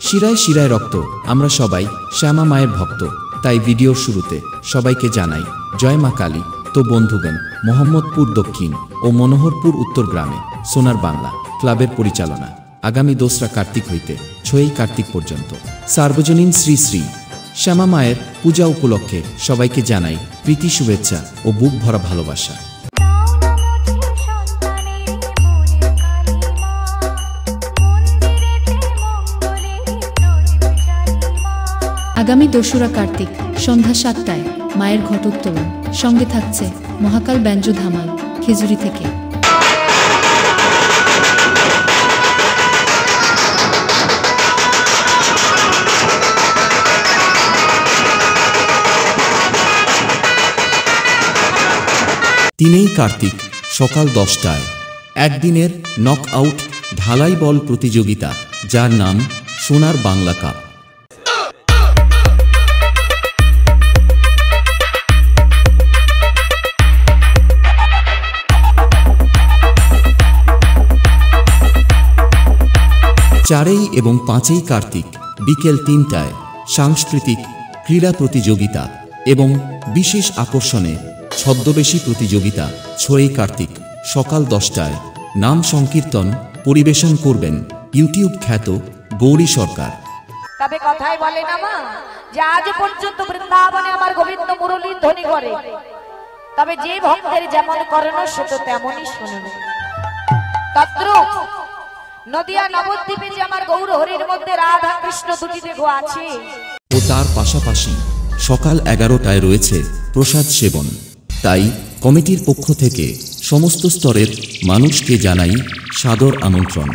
শিরায় শিরায় রক্ত, আমরা সবাই শ্যামা মায়ের ভক্ত। তাই ভিডিওর শুরুতে সবাইকে জানাই জয় মা কালী। তো বন্ধুগণ, মোহাম্মদপুর দক্ষিণ ও মনোহরপুর উত্তর গ্রামে সোনার বাংলা ক্লাবের পরিচালনা আগামী 2রা কার্তিক হইতে 6ই কার্তিক পর্যন্ত সার্বজনীন শ্রী শ্রী শ্যামা মায়ের পূজা উপলক্ষে সবাইকে জানাই প্রীতি, শুভেচ্ছা ও বুক ভরা ভালোবাসা। আগামী 2রা কার্তিক সন্ধ্যা 7টায় মায়ের ঘটোত্তোলন, সঙ্গে থাকছে মহাকাল ব্যঞ্জ ধামাল খেজুরি থেকে। তিনেই কার্তিক সকাল 10টায় একদিনের নক আউট ঢালাই বল প্রতিযোগিতা, যার নাম সোনার বাংলা কাপ। চারেই এবং 5ই কার্তিক বিকেল 3টায় সাংস্কৃতিক ক্রীড়া প্রতিযোগিতা এবং বিশেষ আকর্ষণে ছদ্মবেশী প্রতিযোগিতা। 6ই কার্তিক সকাল 10টায় নাম সংকীর্তন পরিবেশন করবেন ইউটিউব খ্যাত গৌরী সরকার। তবে কথাই বলে না মা, যে আজ পর্যন্ত বৃন্দাবনে আমার গোবিন্দ মুরলীর ধ্বনি করে, তবে যে ভক্তের যেমন করেন সে তো তেমনই শুনুন। তত্র নদিয়া নবদ্বীপে যে আমার গৌর হরির মধ্যে রাধা কৃষ্ণ দুটি দেহ আছে, ও তার পাশাপাশি সকাল 11টায় রয়েছে প্রসাদ সেবন। তাই কমিটির পক্ষ থেকে সমস্ত স্তরের মানুষকে জানাই সাদর আমন্ত্রণ।